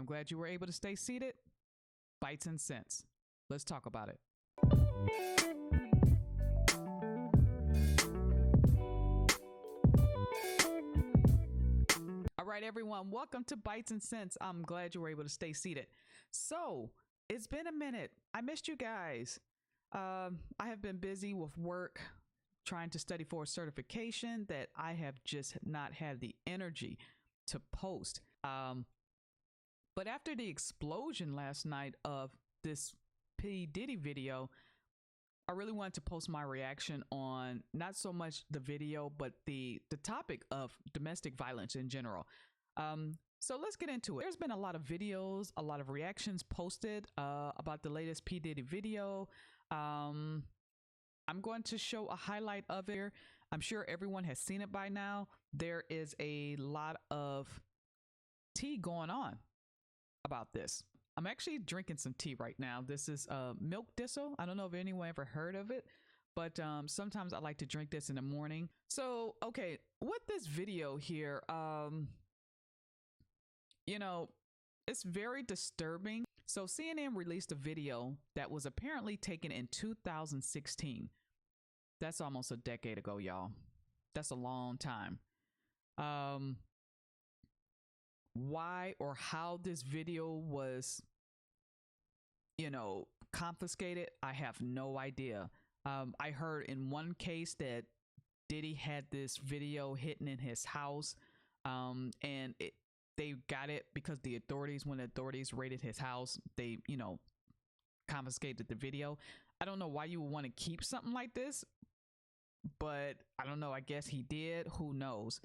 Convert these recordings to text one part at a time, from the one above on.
I'm glad you were able to stay seated. Bites and Sense. Let's talk about it. All right, everyone, welcome to Bites and Sense. I'm glad you were able to stay seated. So, it's been a minute. I missed you guys. I have been busy with work, trying to study for a certification that I have just not had the energy to post. But after the explosion last night of this P. Diddy video, I really wanted to post my reaction on not so much the video, but the topic of domestic violence in general. So let's get into it. There's been a lot of videos, a lot of reactions posted about the latest P. Diddy video. I'm going to show a highlight of it. I'm sure everyone has seen it by now. There is a lot of tea going on about this. I'm actually drinking some tea right now. This is milk thistle. I don't know if anyone ever heard of it, but sometimes I like to drink this in the morning. So, okay, with this video here, it's very disturbing. So CNN released a video that was apparently taken in 2016. That's almost a decade ago, y'all. That's a long time. Why or how this video was, confiscated, I have no idea. I heard in one case that Diddy had this video hidden in his house, and they got it because when the authorities raided his house, they, confiscated the video. I don't know why you would want to keep something like this, but I don't know. I guess he did. Who knows?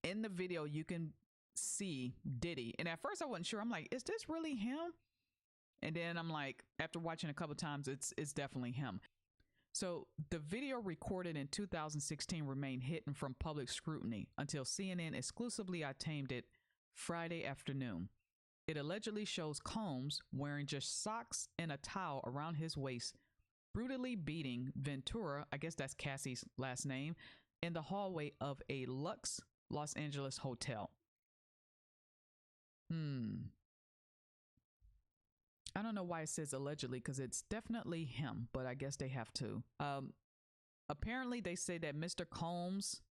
In the video, you can see Diddy, and at first I wasn't sure. I'm like, is this really him? And then I'm like, after watching a couple times, it's definitely him. So the video recorded in 2016 remained hidden from public scrutiny until CNN exclusively obtained it Friday afternoon. It allegedly shows Combs wearing just socks and a towel around his waist, brutally beating Ventura, I guess that's Cassie's last name, in the hallway of a Lux Los Angeles hotel. I don't know why it says allegedly, because it's definitely him, but I guess they have to. Apparently, they say that Mr. Combs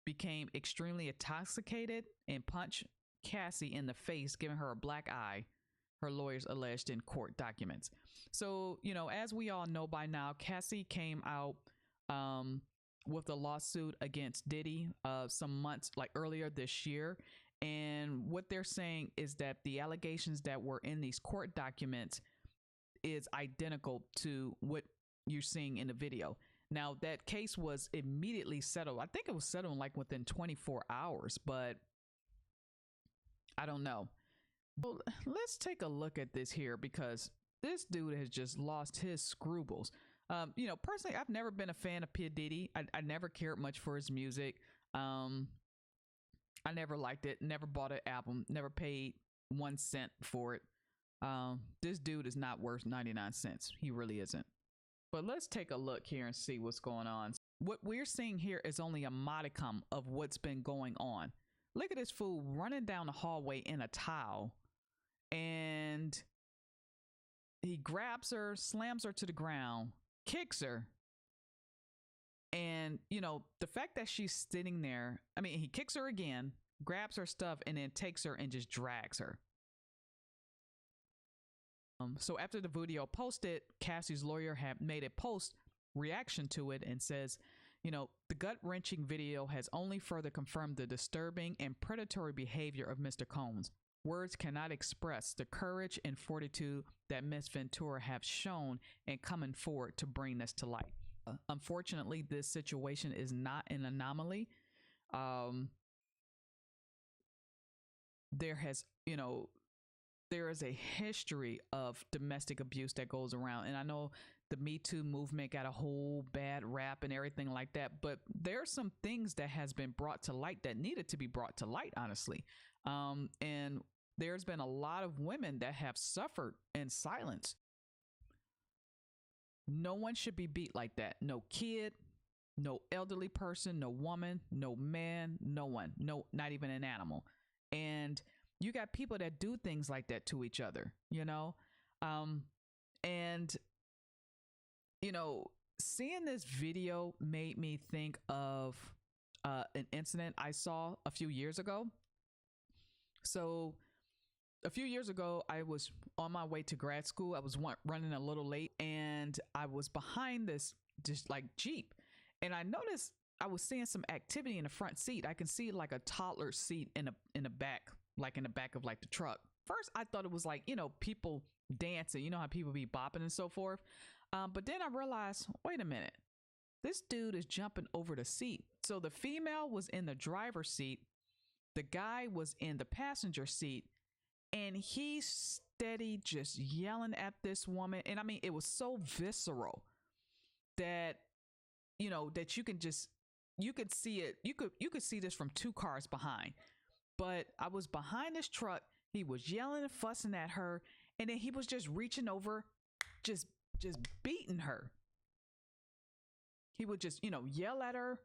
became extremely intoxicated and punched Cassie in the face, giving her a black eye, her lawyers alleged in court documents. So, as we all know by now, Cassie came out with a lawsuit against Diddy some months, like earlier this year. And what they're saying is that the allegations that were in these court documents is identical to what you're seeing in the video. Now, that case was immediately settled. I think it was settled like within 24 hours, but I don't know. Well, let's take a look at this here, because this dude has just lost his scruples. Personally, I've never been a fan of P. Diddy. I never cared much for his music. I never liked it, never bought an album, never paid 1 cent for it. This dude is not worth 99 cents. He really isn't. But let's take a look here and see what's going on. What we're seeing here is only a modicum of what's been going on. Look at this fool running down the hallway in a towel, and he grabs her, slams her to the ground, kicks her. And, the fact that she's sitting there, he kicks her again, grabs her stuff, and then takes her and just drags her. So after the video posted, Cassie's lawyer had made a post reaction to it and says, the gut-wrenching video has only further confirmed the disturbing and predatory behavior of Mr. Combs. Words cannot express the courage and fortitude that Miss Ventura have shown in coming forward to bring this to light. Unfortunately, this situation is not an anomaly. There is a history of domestic abuse that goes around. And I know the Me Too movement got a whole bad rap and everything like that, but there are some things that has been brought to light that needed to be brought to light, honestly. And there's been a lot of women that have suffered in silence. No one should be beat like that. No kid, no elderly person, no woman, no man, no one, no, not even an animal. And You got people that do things like that to each other, you know? Um, and, you know, seeing this video made me think of an incident I saw a few years ago. So, a few years ago, I was on my way to grad school. I was running a little late, and I was behind this just like Jeep, and I noticed I was seeing some activity in the front seat. I can see like a toddler seat in the back, like in the back of like the truck. First, I thought it was like, you know, people dancing. You know how people be bopping and so forth. But then I realized, wait a minute, this dude is jumping over the seat. So the female was in the driver's seat, the guy was in the passenger seat, and he's steady just yelling at this woman. And I mean, it was so visceral that, you know, that you could see it. You could see this from two cars behind. But I was behind this truck. He was yelling and fussing at her, and then he was just reaching over, just beating her. He would just, you know, yell at her,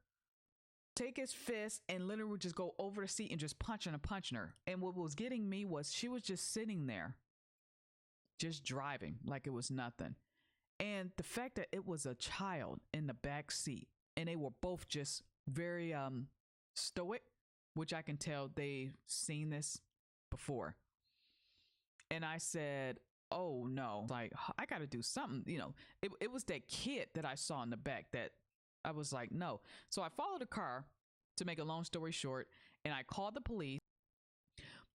take his fist, and literally would just go over the seat and just punching her. And what was getting me was she was just sitting there, just driving like it was nothing. And the fact that it was a child in the back seat, and they were both just very stoic, which I can tell they've seen this before. And I said, oh no, like I got to do something. You know, it was that kid that I saw in the back that I was like, no. So I followed the car, to make a long story short, and I called the police.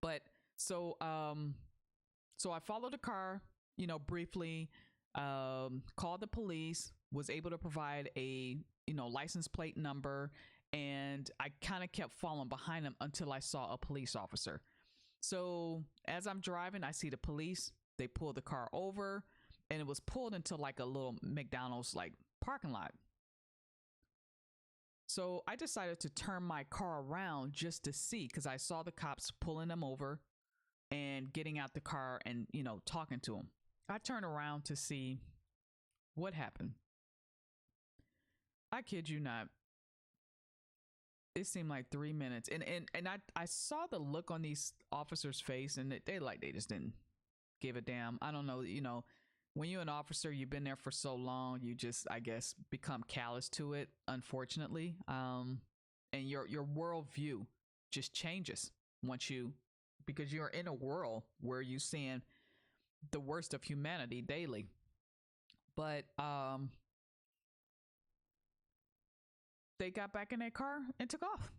But so I followed the car, you know, briefly, called the police, was able to provide a, you know, license plate number, and I kind of kept following behind them until I saw a police officer. So as I'm driving, I see the police. They pulled the car over, and it was pulled into like a little McDonald's like parking lot. So I decided to turn my car around just to see, because I saw the cops pulling them over and getting out the car and, you know, talking to them. I turned around to see what happened. I kid you not. It seemed like 3 minutes. And I saw the look on these officers' face, and they just didn't give a damn. I don't know, you know, when you're an officer, you've been there for so long, you just, I guess, become callous to it, unfortunately. And your worldview just changes once because you're in a world where you're seeing the worst of humanity daily. But they got back in their car and took off.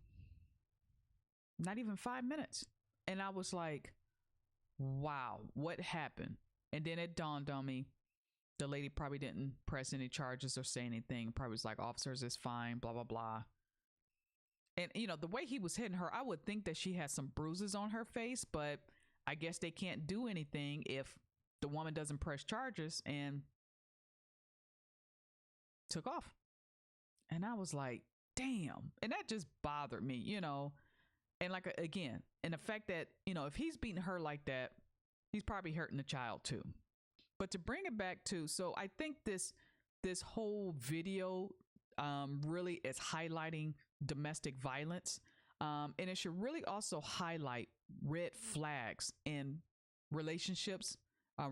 Not even 5 minutes. And I was like, wow, what happened? And then it dawned on me, the lady probably didn't press any charges or say anything. Probably was like, officers, it's fine, blah, blah, blah. And, you know, the way he was hitting her, I would think that she had some bruises on her face, but I guess they can't do anything if the woman doesn't press charges, and took off. And I was like, damn. And that just bothered me, you know. And like, again, and the fact that, you know, if he's beating her like that, he's probably hurting the child too. But to bring it back to, so I think this whole video really is highlighting domestic violence. And it should really also highlight red flags in relationships,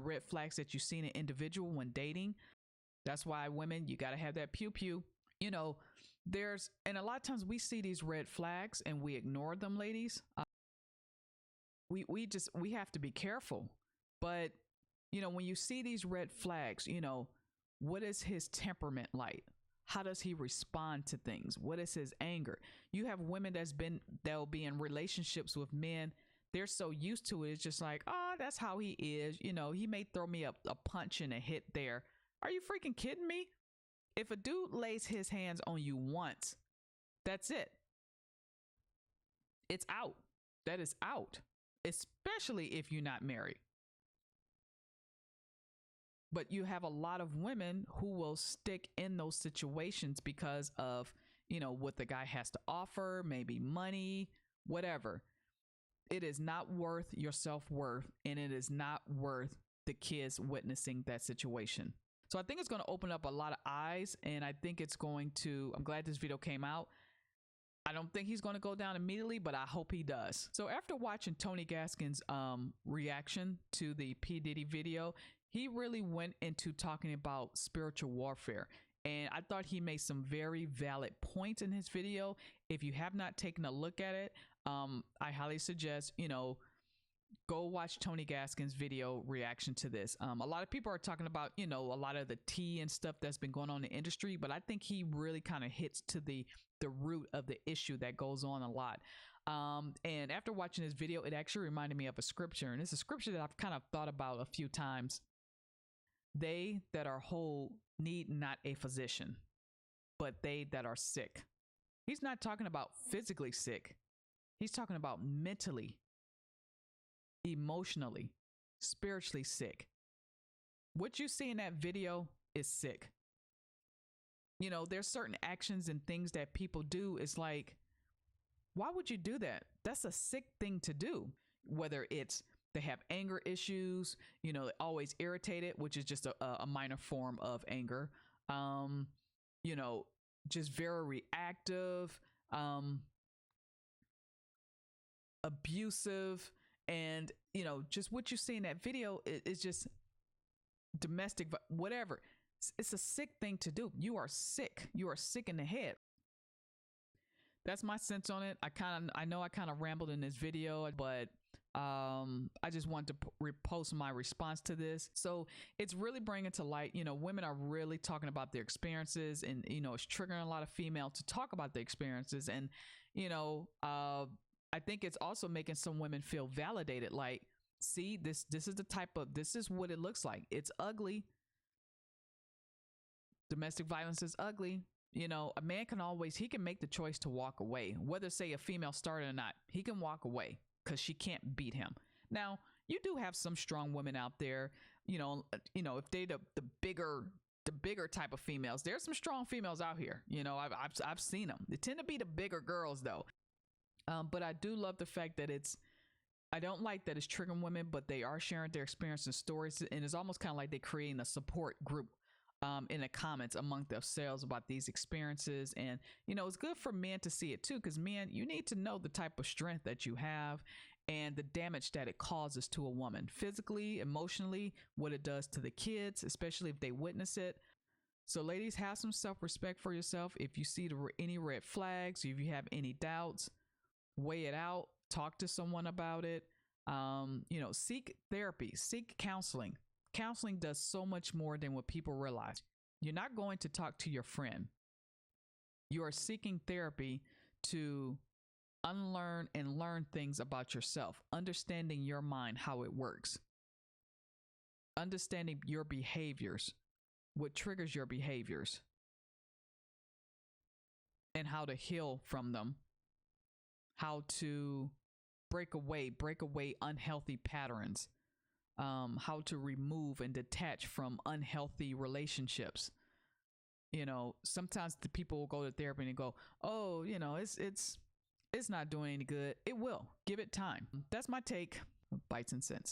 red flags that you see in an individual when dating. That's why women, you got to have that pew pew. You know, and a lot of times we see these red flags and we ignore them, ladies. We have to be careful. But, you know, when you see these red flags, you know, what is his temperament like? How does he respond to things? What is his anger? You have women that'll be in relationships with men. They're so used to it. It's just like, oh, that's how he is. You know, he may throw me a punch and a hit there. Are you freaking kidding me? If a dude lays his hands on you once, that's it. It's out. That is out. Especially if you're not married. But you have a lot of women who will stick in those situations because of, you know, what the guy has to offer, maybe money, whatever. It is not worth your self-worth, and it is not worth the kids witnessing that situation. So I think it's going to open up a lot of eyes, and I think it's going to, I'm glad this video came out. I don't think he's going to go down immediately, but I hope he does. So after watching Tony Gaskin's reaction to the P. Diddy video, he really went into talking about spiritual warfare. And I thought he made some very valid points in his video. If you have not taken a look at it, I highly suggest, go watch Tony Gaskin's video reaction to this. A lot of people are talking about, a lot of the tea and stuff that's been going on in the industry, but I think he really kind of hits to the root of the issue that goes on a lot. And after watching this video, it actually reminded me of a scripture, and it's a scripture that I've kind of thought about a few times. They that are whole need not a physician, but they that are sick. He's not talking about physically sick. He's talking about mentally, emotionally, spiritually sick. What you see in that video is sick. There's certain actions and things that people do. It's like, why would you do that? That's a sick thing to do. Whether it's they have anger issues, always irritated, which is just a minor form of anger. Just very reactive, abusive, and just what you see in that video is just domestic, whatever. It's a sick thing to do. You are sick. You are sick in the head. That's my sense on it. I know I kind of rambled in this video, but I just wanted to repost my response to this. So it's really bringing to light, women are really talking about their experiences, and, it's triggering a lot of females to talk about their experiences. And, I think it's also making some women feel validated. Like, see, this is this is what it looks like. It's ugly. Domestic violence is ugly. A man he can make the choice to walk away, whether say a female started or not. He can walk away because she can't beat him. Now, you do have some strong women out there, if they the bigger type of females. There's some strong females out here. I've seen them. They tend to be the bigger girls though. But I do love the fact that I don't like that it's triggering women, but they are sharing their experiences and stories, and it's almost kind of like they're creating a support group in the comments among themselves about these experiences. And it's good for men to see it too, because men, you need to know the type of strength that you have and the damage that it causes to a woman, physically, emotionally, what it does to the kids, especially if they witness it. So ladies, have some self-respect for yourself. If you see any red flags, if you have any doubts, weigh it out, talk to someone about it. Seek therapy, seek counseling. Counseling does so much more than what people realize. You're not going to talk to your friend. You are seeking therapy to unlearn and learn things about yourself, understanding your mind, how it works, understanding your behaviors, what triggers your behaviors, and how to heal from them, how to break away unhealthy patterns, how to remove and detach from unhealthy relationships. Sometimes the people will go to therapy and go, oh, it's not doing any good. It will. Give it time. That's my take. Bites and Sense.